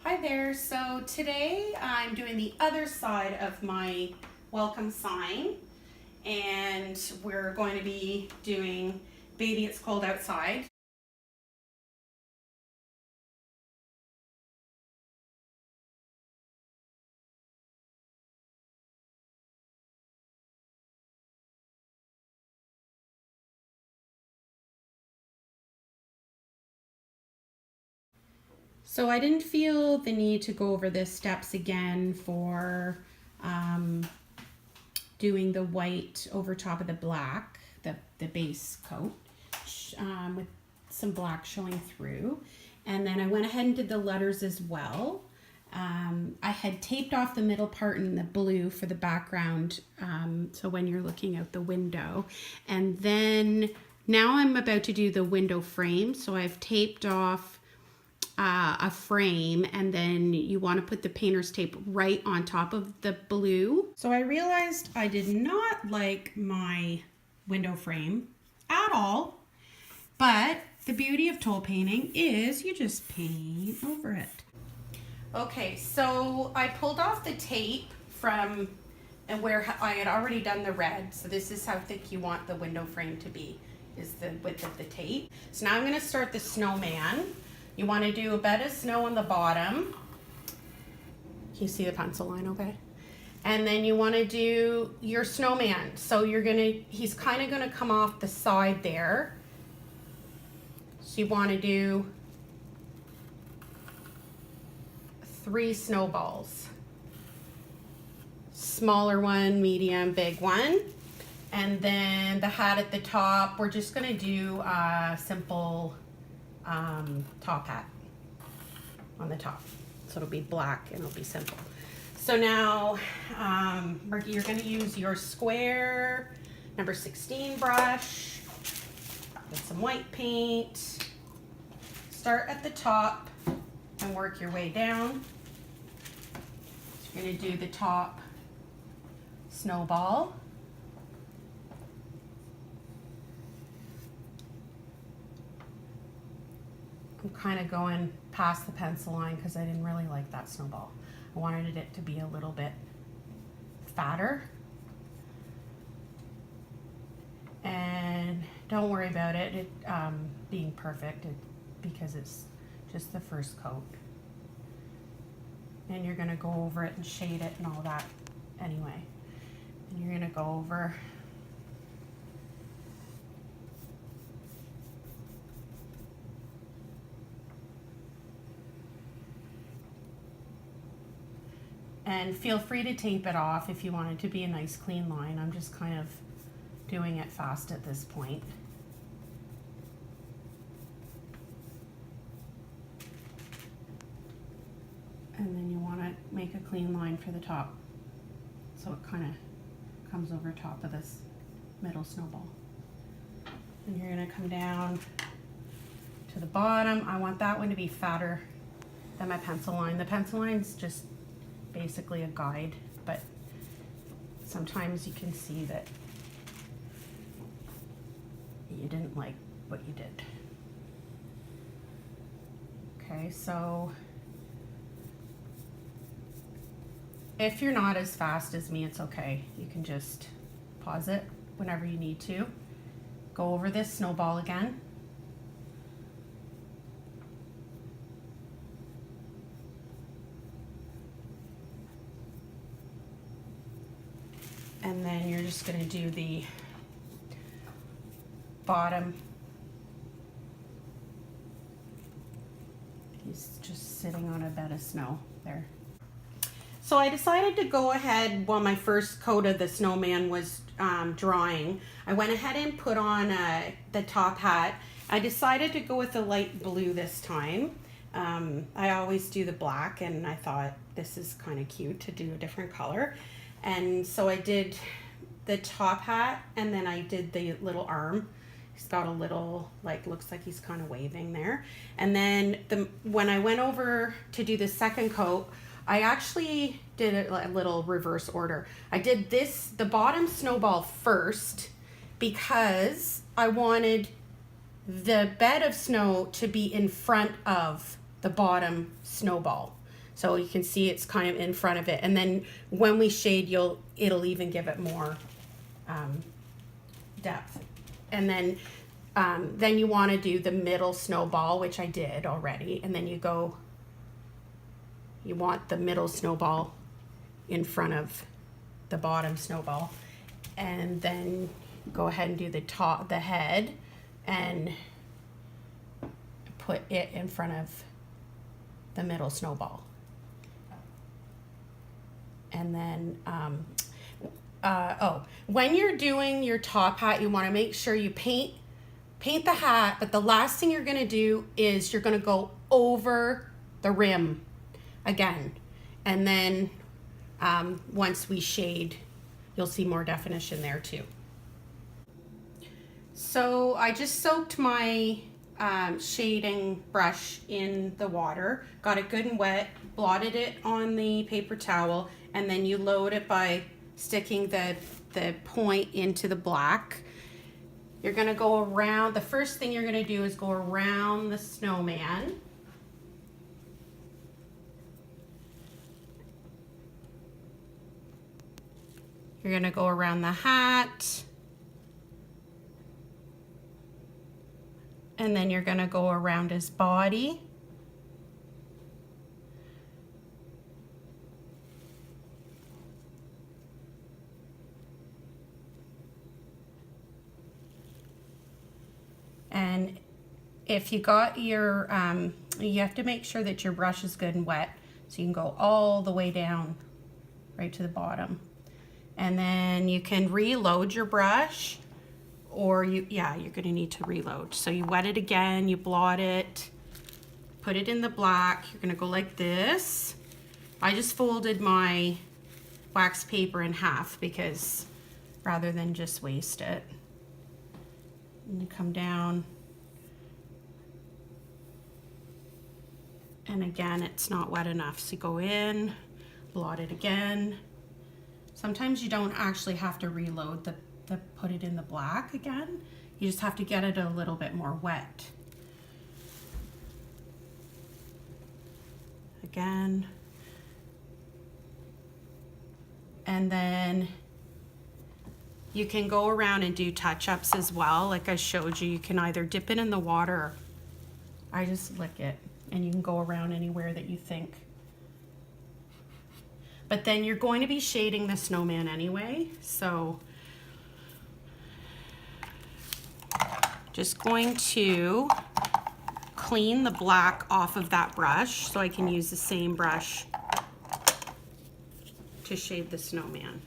Hi there, so today I'm doing the other side of my welcome sign, and we're going to be doing Baby It's Cold Outside. So I didn't feel the need to go over the steps again for doing the white over top of the black, the base coat, with some black showing through. And then I went ahead and did the letters as well. I had taped off the middle part in the blue for the background, so when you're looking out the window. And then now I'm about to do the window frame, so I've taped off a frame, and then you want to put the painter's tape right on top of the blue. So I realized I did not like my window frame at all, but the beauty of toll painting is you just paint over it. Okay, so I pulled off the tape from where I had already done the red. So this is how thick you want the window frame to be, is the width of the tape. So now I'm going to start the snowman. You want to do a bed of snow on the bottom. Can you see the pencil line okay? And then you want to do your snowman. So he's kind of going to come off the side there. So you want to do 3 snowballs. Smaller one, medium, big one. And then the hat at the top, we're just going to do a simple top hat on the top. So it'll be black and it'll be simple. So now you're going to use your square number 16 brush with some white paint. Start at the top and work your way down. So you're going to do the top snowball. I'm kind of going past the pencil line because I didn't really like that snowball. I wanted it to be a little bit fatter. And don't worry about it being perfect because it's just the first coat. And you're going to go over it and shade it and all that anyway. And you're going to go over and feel free to tape it off if you want it to be a nice clean line. I'm just kind of doing it fast at this point. And then you want to make a clean line for the top, so it kind of comes over top of this middle snowball. And you're going to come down to the bottom. I want that one to be fatter than my pencil line. The pencil line's just basically a guide, but sometimes you can see that you didn't like what you did. Okay, so if you're not as fast as me, it's okay. You can just pause it whenever you need to. Go over this snowball again. And then you're just going to do the bottom. He's just sitting on a bed of snow there. So I decided to go ahead while my first coat of the snowman was drying. I went ahead and put on the top hat. I decided to go with the light blue this time. I always do the black, and I thought this is kind of cute to do a different color. And so I did the top hat, and then I did the little arm. He's got a little, looks like he's kind of waving there. And then when I went over to do the second coat, I actually did a little reverse order. I did the bottom snowball first because I wanted the bed of snow to be in front of the bottom snowball. So you can see it's kind of in front of it. And then when we shade, it'll even give it more depth. And then you want to do the middle snowball, which I did already. And then you want the middle snowball in front of the bottom snowball. And then go ahead and do the head and put it in front of the middle snowball. And then, when you're doing your top hat, you want to make sure you paint the hat, but the last thing you're going to do is you're going to go over the rim again. And then once we shade, you'll see more definition there too. So I just soaked my shading brush in the water, got it good and wet, blotted it on the paper towel, and then you load it by sticking the point into the black. You're gonna go around, the first thing you're gonna do is go around the snowman. You're gonna go around the hat. And then you're gonna go around his body. And if you got your, you have to make sure that your brush is good and wet, so you can go all the way down right to the bottom. And then you can reload your brush, or you're gonna need to reload. So you wet it again, you blot it, put it in the black. You're gonna go like this. I just folded my wax paper in half because rather than just waste it. And you come down. And again, it's not wet enough. So you go in, blot it again. Sometimes you don't actually have to reload the put it in the black again. You just have to get it a little bit more wet. Again. And then you can go around and do touch-ups as well. Like I showed you, you can either dip it in the water, or I just lick it, and you can go around anywhere that you think. But then you're going to be shading the snowman anyway, so just going to clean the black off of that brush so I can use the same brush to shade the snowman.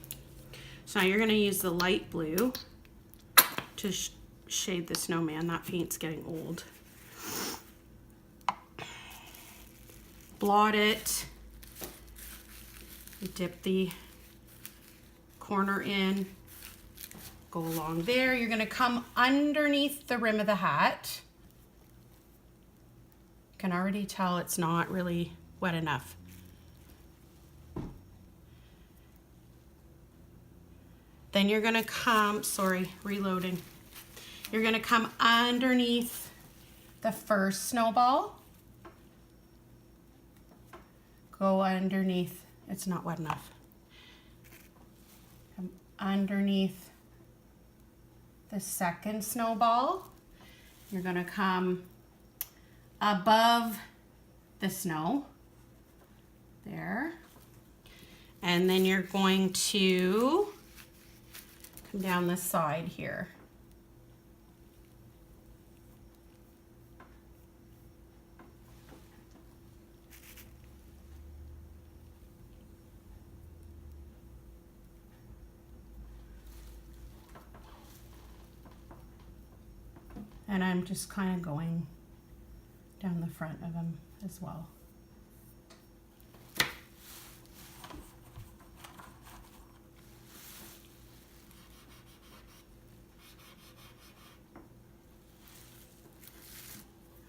So now you're going to use the light blue to shade the snowman. That paint's getting old. Blot it. Dip the corner in. Go along there. You're going to come underneath the rim of the hat. You can already tell it's not really wet enough. Then you're going to come, reloading. You're going to come underneath the first snowball. Go underneath. It's not wet enough. Come underneath the second snowball. You're going to come above the snow. There. And then you're going to come down the side here. And I'm just kind of going down the front of him as well.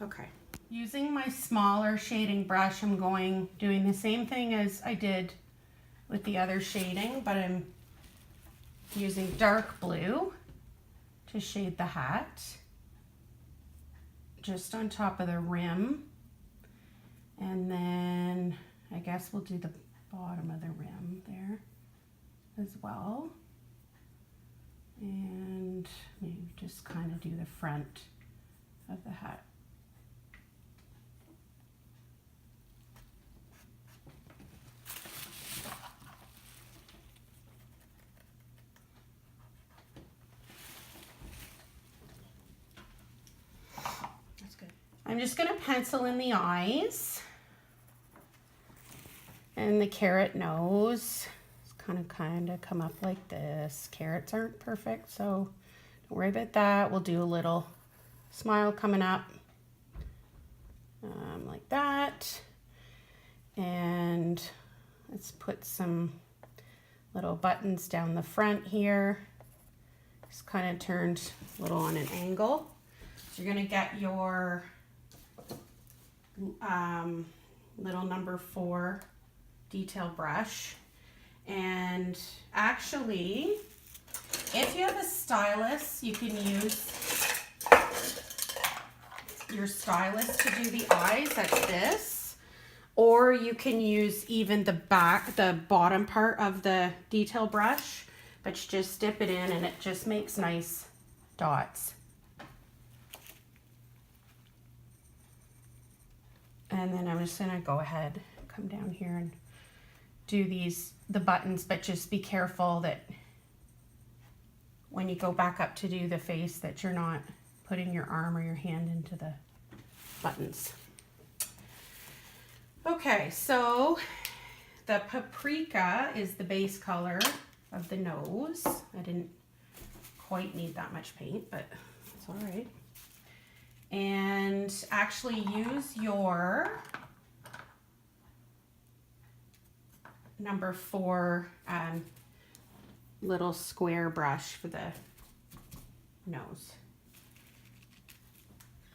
Okay. Using my smaller shading brush, I'm doing the same thing as I did with the other shading, but I'm using dark blue to shade the hat. Just on top of the rim, and then I guess guess we'll do the bottom of the rim there as well. And maybe just kind of do the front of the hat. That's good. I'm just going to pencil in the eyes and the carrot nose. Kind of come up like this. Carrots aren't perfect, so don't worry about that. We'll do a little smile coming up like that. And let's put some little buttons down the front here. Just kind of turned a little on an angle. So you're going to get your little number 4 detail brush. And actually, if you have a stylus, you can use your stylus to do the eyes. That's this. Or you can use even the bottom part of the detail brush, but you just dip it in and it just makes nice dots. And then I'm just gonna go ahead, come down here and do the buttons, but just be careful that when you go back up to do the face that you're not putting your arm or your hand into the buttons. Okay, so the paprika is the base color of the nose. I didn't quite need that much paint, but it's all right. And actually use your number 4 little square brush for the nose.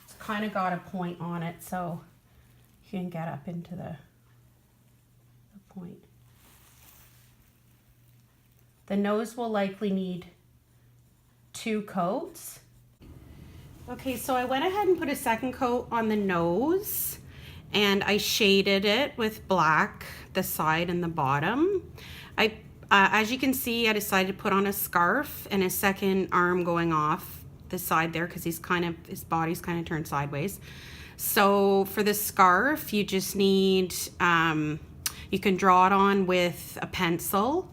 It's kind of got a point on it, so you can get up into the point. The nose will likely need 2 coats. Okay, so I went ahead and put a second coat on the nose, and I shaded it with black, the side and the bottom. As you can see, I decided to put on a scarf and a second arm going off the side there because his body's kind of turned sideways. So for the scarf, you just need, you can draw it on with a pencil.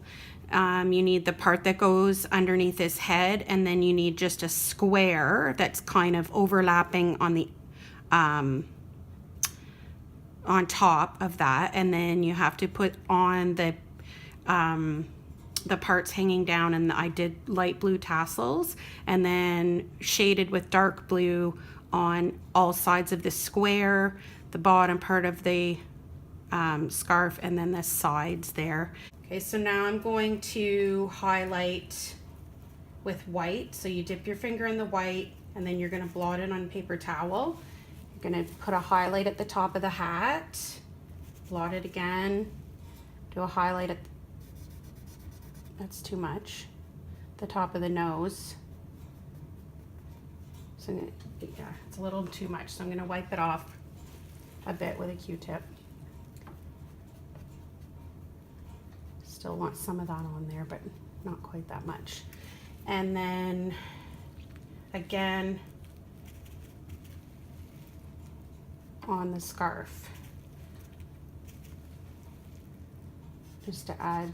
You need the part that goes underneath his head, and then you need just a square that's kind of overlapping on the on top of that, and then you have to put on the parts hanging down, and I did light blue tassels and then shaded with dark blue on all sides of the square, the bottom part of the scarf, and then the sides there. Okay, so now I'm going to highlight with white. So you dip your finger in the white, and then you're going to blot it on paper towel. You're going to put a highlight at the top of the hat, blot it again, do a highlight at, that's too much, the top of the nose. So yeah, it's a little too much, so I'm going to wipe it off a bit with a Q-tip. Still want some of that on there, but not quite that much. And then again on the scarf, just to add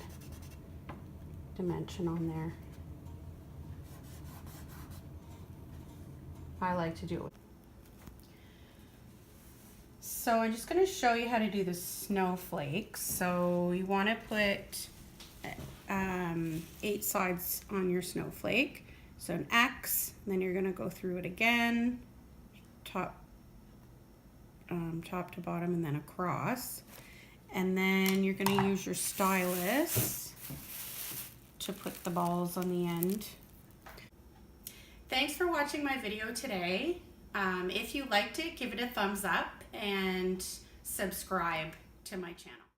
dimension on there. I like to do it. So I'm just going to show you how to do the snowflakes. So you want to put 8 sides on your snowflake. So an X, then you're going to go through it again, top to bottom, and then across. And then you're going to use your stylus to put the balls on the end. Thanks for watching my video today. If you liked it, give it a thumbs up and subscribe to my channel.